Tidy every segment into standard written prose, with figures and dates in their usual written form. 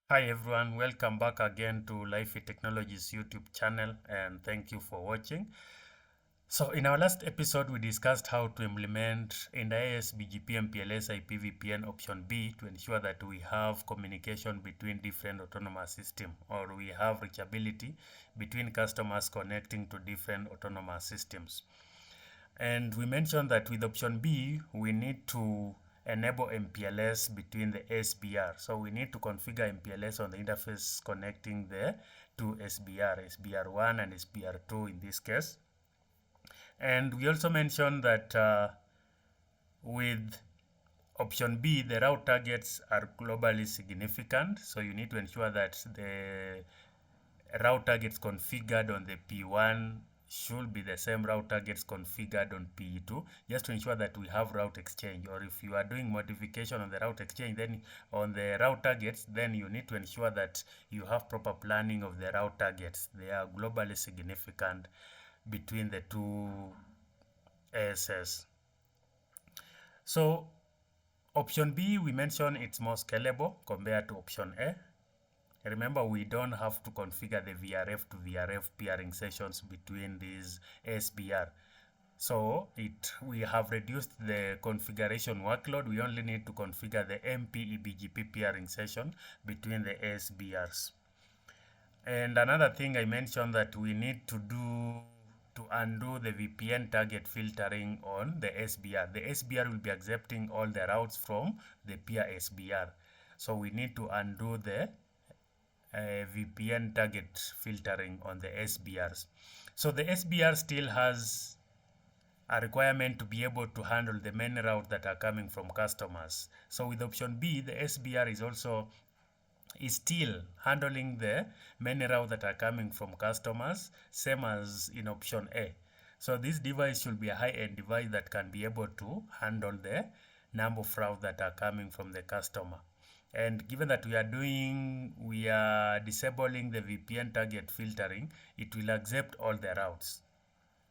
Hi everyone, welcome back again to Life Technologies YouTube channel and thank you for watching. So in our last episode we discussed how to implement in the AS BGP MPLS IP VPN option B to ensure that we have communication between different autonomous systems, or we have reachability between customers connecting to different autonomous systems. And we mentioned that with option B, we need to enable MPLS between the SBR. So we need to configure MPLS on the interface connecting the two SBR, SBR1 and SBR2 in this case. And we also mentioned that with option B, the route targets are globally significant. So you need to ensure that the route targets configured on the P1 should be the same route targets configured on P2, just to ensure that we have route exchange. Or if you are doing modification on the route exchange, then on the route targets, then you need to ensure that you have proper planning of the route targets. They are globally significant between the two ASes. So option B, we mentioned it's more scalable compared to option A. Remember, we don't have to configure the VRF to VRF peering sessions between these SBR. So we have reduced the configuration workload. We only need to configure the MPE BGP peering session between the SBRs. And another thing I mentioned that we need to do to undo the VPN target filtering on the SBR. The SBR will be accepting all the routes from the peer SBR. So we need to undo the VPN target filtering on the SBRs. So the SBR still has a requirement to be able to handle the many routes that are coming from customers. So with option B, the SBR is still handling the many routes that are coming from customers, same as in option A. So this device should be a high-end device that can be able to handle the number of routes that are coming from the customer. And given that we are disabling the VPN target filtering, it will accept all the routes.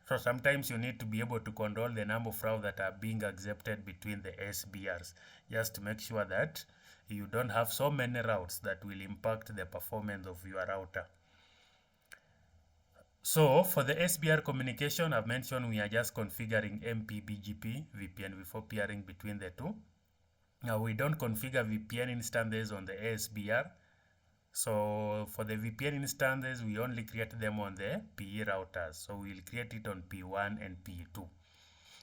So sometimes you need to be able to control the number of routes that are being accepted between the SBRs, just to make sure that you don't have so many routes that will impact the performance of your router. So for the SBR communication, I've mentioned we are just configuring MPBGP VPN peering between the two. Now we don't configure VPN instances on the ASBR. So for the VPN instances, we only create them on the PE routers. So we'll create it on P1 and P2.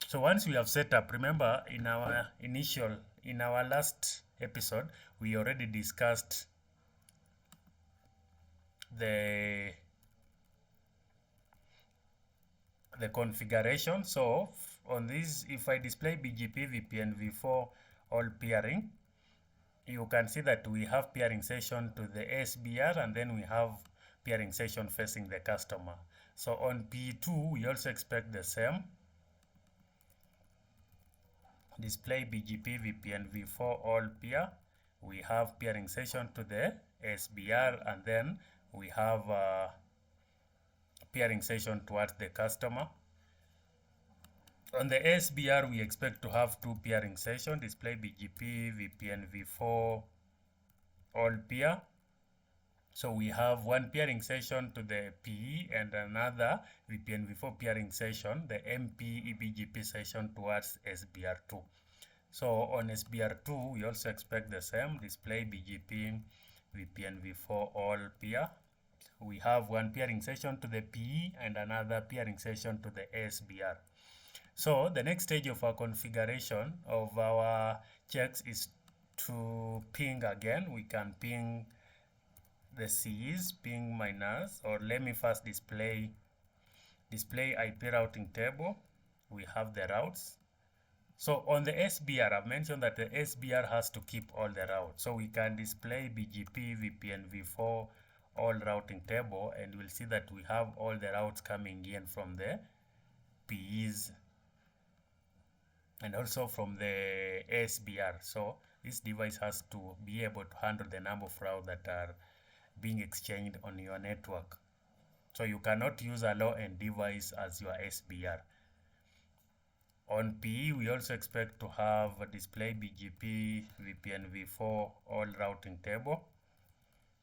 So once we have set up, remember in our last episode, we already discussed the configuration. So on this, if I display BGP VPN v4 all peering, you can see that we have peering session to the SBR and then we have peering session facing the customer. So on P2, we also expect the same. Display BGP VPN v4 all peer. We have peering session to the SBR and then we have peering session towards the customer. On the SBR, we expect to have two peering sessions, display BGP, VPN v4, all peer. So we have one peering session to the PE and another VPN v4 peering session, the MPE BGP session towards SBR2. So on SBR2, we also expect the same, display BGP, VPN v4, all peer. We have one peering session to the PE and another peering session to the SBR. So the next stage of our configuration of our checks is to ping again. We can ping the Cs, ping minus, or let me first display IP routing table. We have the routes. So on the SBR, I've mentioned that the SBR has to keep all the routes. So we can display BGP, VPN v4, all routing table, and we'll see that we have all the routes coming in from the PEs and also from the SBR. So this device has to be able to handle the number of routes that are being exchanged on your network. So you cannot use a low-end device as your SBR. On PE, we also expect to have a display BGP, VPN v4, all routing table.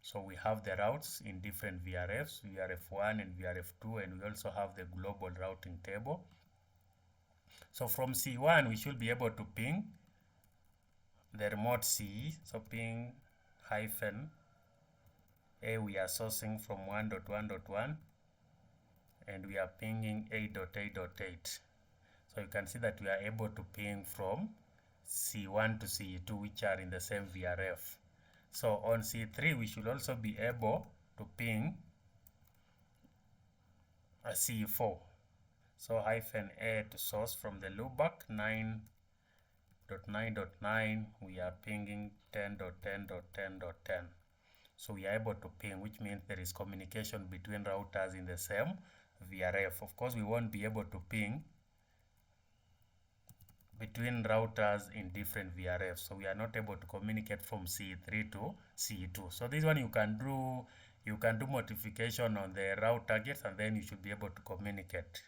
So we have the routes in different VRFs, VRF1 and VRF2, and we also have the global routing table. So from C1, we should be able to ping the remote CE. So ping hyphen A, we are sourcing from 1.1.1, and we are pinging 8.8.8. So you can see that we are able to ping from C1 to C2, which are in the same VRF. So on C3, we should also be able to ping a C4. So hyphen A to source from the loopback 9.9.9, we are pinging 10.10.10.10. So we are able to ping, which means there is communication between routers in the same VRF. Of course, we won't be able to ping between routers in different VRFs. So we are not able to communicate from C3 to C2. So this one you can do modification on the route targets, and then you should be able to communicate.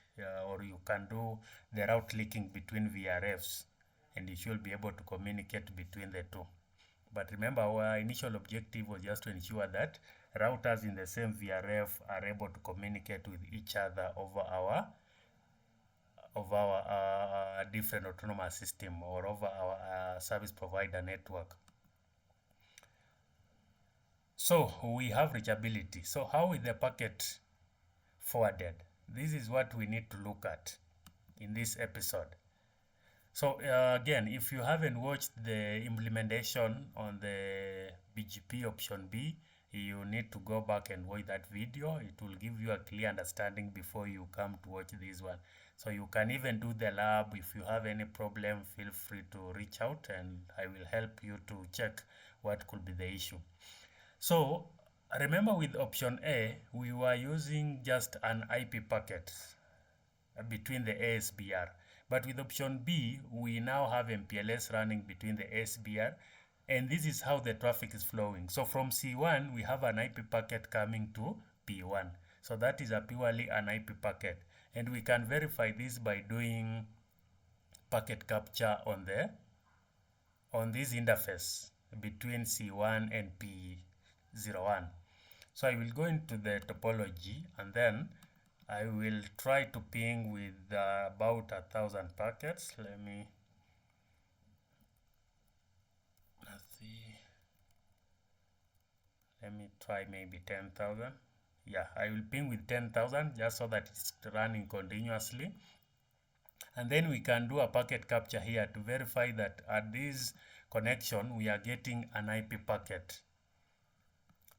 Or you can do the route linking between VRFs, and you should be able to communicate between the two. But remember, our initial objective was just to ensure that routers in the same VRF are able to communicate with each other over our different autonomous system, or over our service provider network. So we have reachability. So how is the packet forwarded? This is what we need to look at in this episode. So again, if you haven't watched the implementation on the BGP option B, you need to go back and watch that video. It will give you a clear understanding before you come to watch this one. So you can even do the lab. If you have any problem, feel free to reach out and I will help you to check what could be the issue. So remember, with option A, we were using just an IP packet between the ASBR. But with option B, we now have MPLS running between the ASBR, and this is how the traffic is flowing. So from C1, we have an IP packet coming to P1. So that is a purely an IP packet. And we can verify this by doing packet capture on this interface between C1 and P01. So I will go into the topology, and then I will try to ping with about 1,000 packets. Let me try maybe 10,000. Yeah, I will ping with 10,000 just so that it's running continuously. And then we can do a packet capture here to verify that at this connection we are getting an IP packet.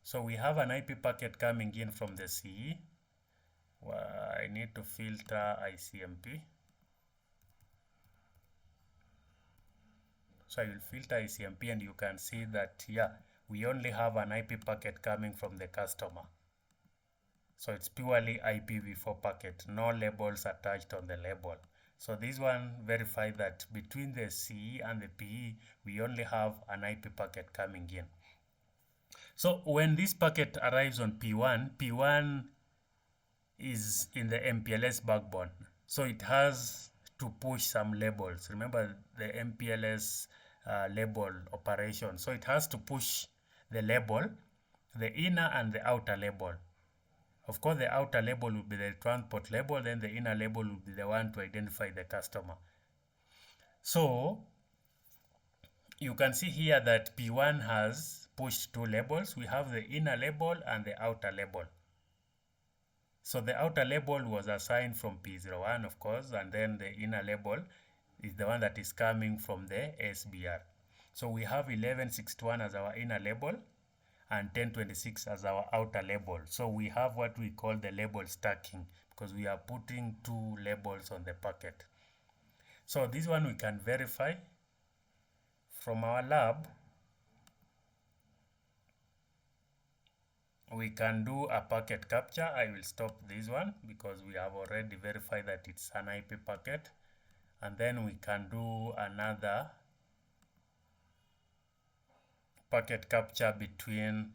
So we have an IP packet coming in from the CE. I need to filter ICMP. So I will filter ICMP, and you can see that, yeah, we only have an IP packet coming from the customer. So it's purely IPv4 packet, no labels attached on the label. So this one verifies that between the CE and the PE, we only have an IP packet coming in. So when this packet arrives on P1, P1 is in the MPLS backbone. So it has to push some labels. Remember the MPLS label operation. So it has to push the label, the inner and the outer label. Of course, the outer label will be the transport label, then the inner label will be the one to identify the customer. So you can see here that P1 has pushed two labels. We have the inner label and the outer label. So the outer label was assigned from P01, of course, and then the inner label is the one that is coming from the SBR. So we have 1161 as our inner label and 1026 as our outer label. So we have what we call the label stacking, because we are putting two labels on the packet. So this one we can verify from our lab. We can do a packet capture. I will stop this one because we have already verified that it's an IP packet. And then we can do another packet capture between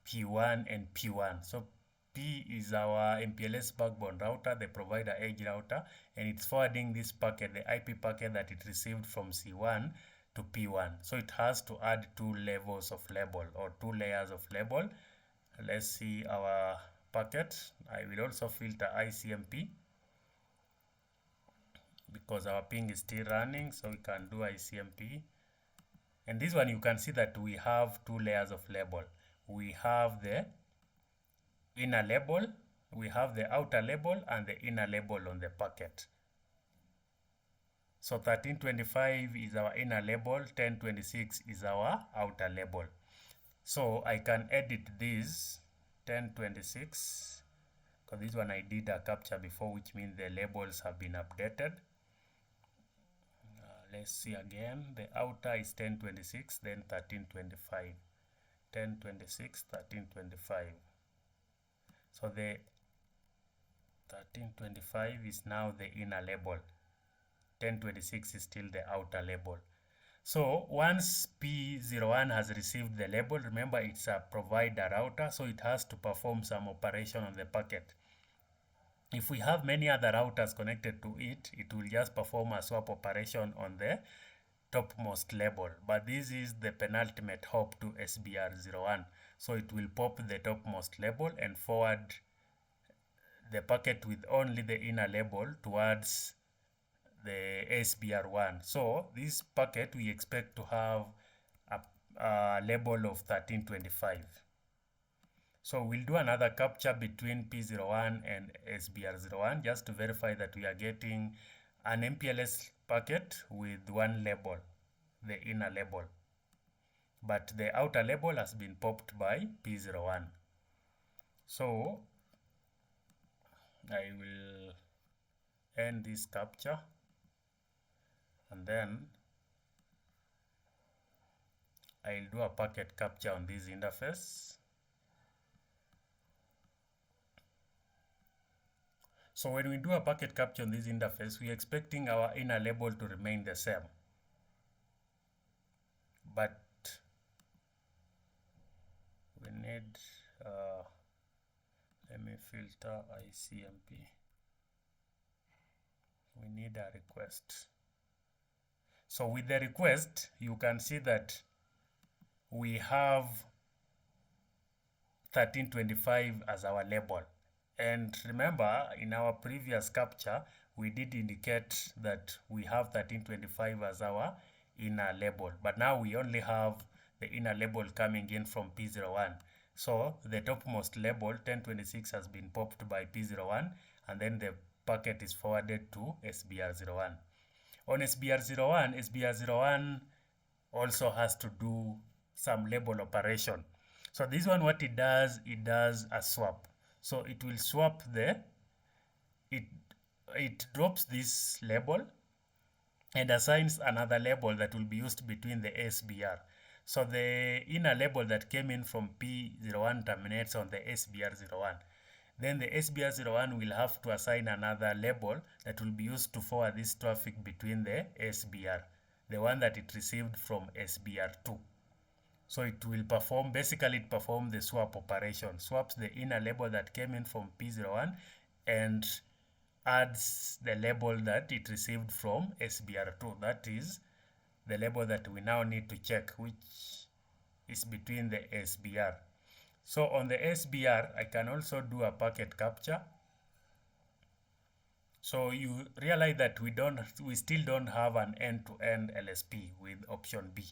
P1 and P1. So P is our MPLS backbone router, the provider edge router, and it's forwarding this packet, the IP packet that it received from C1, to P1. So it has to add two levels of label or two layers of label. Let's see our packet. I will also filter ICMP because our ping is still running, so we can do ICMP. And this one, you can see that we have two layers of label. We have the inner label, we have the outer label and the inner label on the packet. So 1325 is our inner label, 1026 is our outer label. So I can edit this 1026 because this one I did a capture before, which means the labels have been updated. Let's see again. The outer is 1026, then 1325. 1026, 1325. So the 1325 is now the inner label. 1026 is still the outer label. So once P01 has received the label, remember it's a provider router, so it has to perform some operation on the packet. If we have many other routers connected to it, it will just perform a swap operation on the topmost label. But this is the penultimate hop to SBR01. So it will pop the topmost label and forward the packet with only the inner label towards the SBR1. So this packet we expect to have a label of 1325. So we'll do another capture between P01 and SBR01 just to verify that we are getting an MPLS packet with one label, the inner label. But the outer label has been popped by P01. So I will end this capture and then I'll do a packet capture on this interface. So when we do a packet capture on this interface, we're expecting our inner label to remain the same. But we need, let me filter ICMP. We need a request. So with the request, you can see that we have 1325 as our label. And remember, in our previous capture, we did indicate that we have 1325 as our inner label. But now we only have the inner label coming in from P01. So the topmost label, 1026, has been popped by P01, and then the packet is forwarded to SBR01. On SBR01, SBR01 also has to do some label operation. So this one, what it does a swap. So it will swap it drops this label and assigns another label that will be used between the SBR. So the inner label that came in from P01 terminates on the SBR01. Then the SBR01 will have to assign another label that will be used to forward this traffic between the SBR, the one that it received from SBR2. So it will perform, basically it performs the swap operation, swaps the inner label that came in from P01 and adds the label that it received from SBR2. That is the label that we now need to check, which is between the SBR. So on the SBR, I can also do a packet capture. So you realize that we still don't have an end-to-end LSP with option B.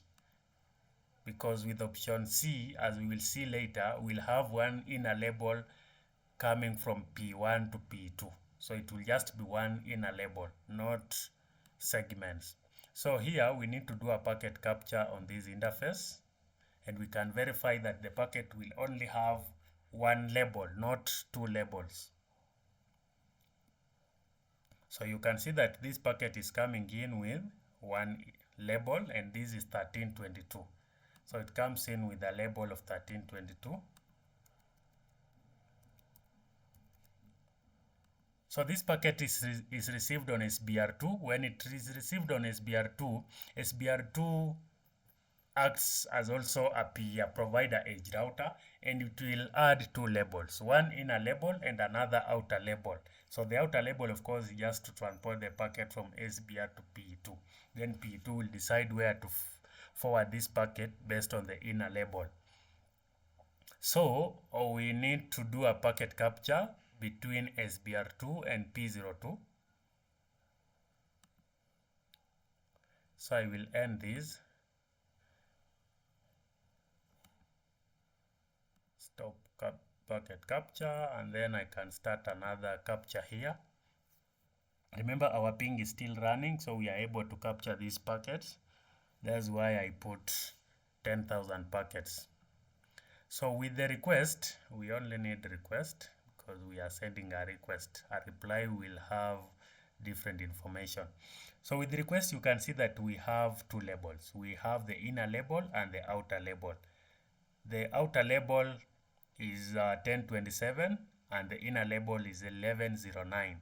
Because with option C, as we will see later, we'll have one inner label coming from P1 to P2. So it will just be one inner label, not segments. So here we need to do a packet capture on this interface, and we can verify that the packet will only have one label, not two labels. So you can see that this packet is coming in with one label, and this is 1322. So it comes in with a label of 1322. So this packet is received on SBR2. When it is received on SBR2, SBR2 acts as also a provider edge router, and it will add two labels, one inner label and another outer label. So the outer label, of course, is just to transport the packet from SBR to P2. Then P2 will decide where to forward this packet based on the inner label. So we need to do a packet capture between SBR2 and P02. So I will end this. Stop packet capture, and then I can start another capture here. Remember, our ping is still running, so we are able to capture these packets. That's why I put 10,000 packets. So with the request, we only need request because we are sending a request. A reply will have different information. So with the request, you can see that we have two labels. We have the inner label and the outer label. The outer label is 1027 and the inner label is 1109.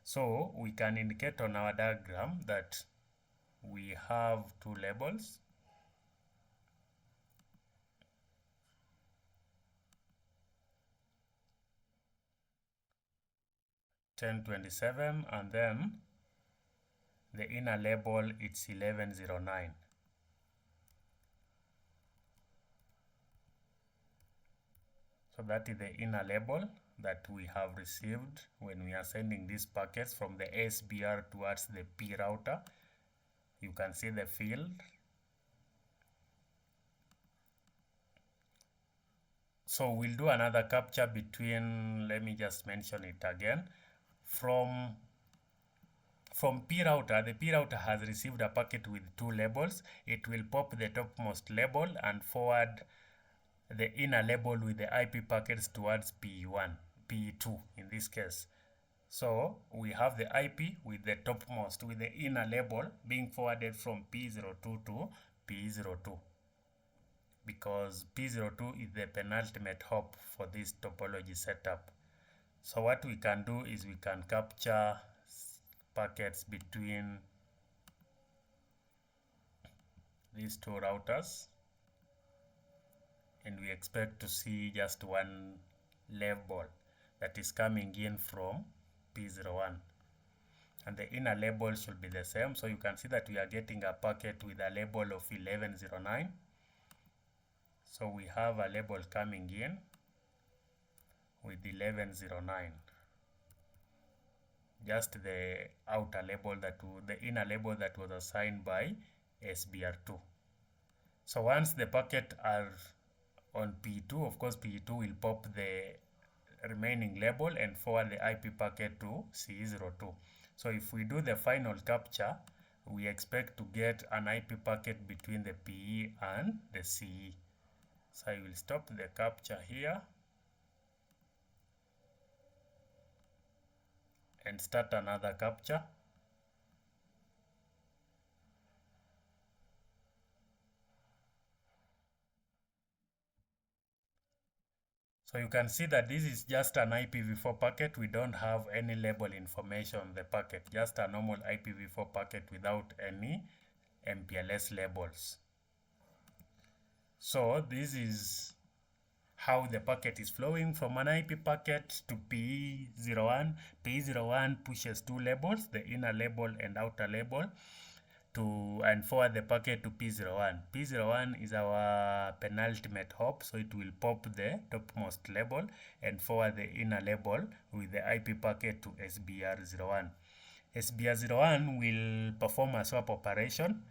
So we can indicate on our diagram that we have two labels. (1027) and then the inner label it's 1109. So that is the inner label that we have received when we are sending these packets from the SBR towards the P router. You can see the field. So we'll do another capture between, let me just mention it again, from P router. The P router has received a packet with two labels. It will pop the topmost label and forward the inner label with the IP packets towards P1, P2 in this case. So we have the IP with the topmost, with the inner label being forwarded from P02 to P02, because P02 is the penultimate hop for this topology setup. So what we can do is we can capture packets between these two routers, and we expect to see just one label that is coming in from P01, and the inner label should be the same. So you can see that we are getting a packet with a label of 1109. So we have a label coming in with 1109, just the outer label the inner label that was assigned by SBR2. So once the packet are on P2, of course P2 will pop the remaining label and forward the IP packet to C02. So if we do the final capture, we expect to get an IP packet between the PE and the CE. So I will stop the capture here and start another capture. So you can see that this is just an IPv4 packet. We don't have any label information on the packet, just a normal IPv4 packet without any MPLS labels. So this is how the packet is flowing from an IP packet to P01. P01 pushes two labels, the inner label and outer label, and forward the packet to P01. P01 is our penultimate hop, so it will pop the topmost label and forward the inner label with the IP packet to SBR01. SBR01 will perform a swap operation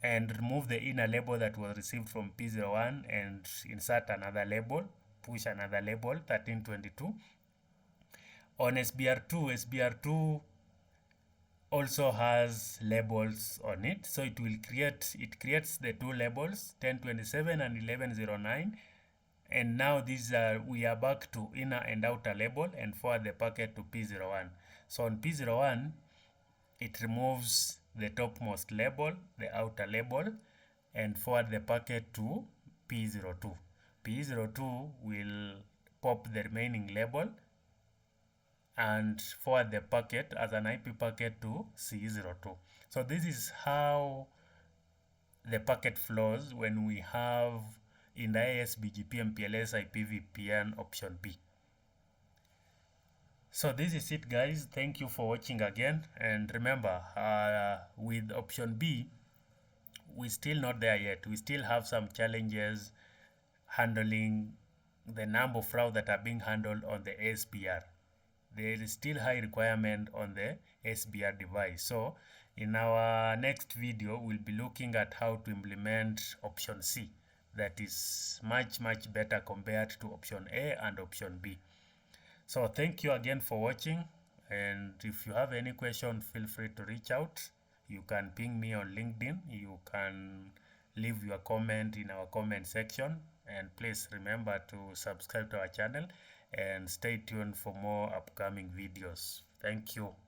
and remove the inner label that was received from P01 and insert another label, push another label, 1322. On SBR2 also has labels on it, so it creates the two labels, 1027 and 1109, and now we are back to inner and outer label and forward the packet to P01. So on P01 it removes the topmost label, the outer label, and forward the packet to P02. P02 will pop the remaining label and forward the packet as an IP packet to C02. So this is how the packet flows when we have in the AS BGP MPLS IP VPN option B. So this is it, guys. Thank you for watching again, and remember, with option B we're still not there yet. We still have some challenges handling the number of routes that are being handled on the ASBR. There is still high requirement on the SBR device. So in our next video, we'll be looking at how to implement option C. That is much better compared to option A and option B. So thank you again for watching, and if you have any question, feel free to reach out. You can ping me on LinkedIn. You can leave your comment in our comment section, and please remember to subscribe to our channel and stay tuned for more upcoming videos. Thank you.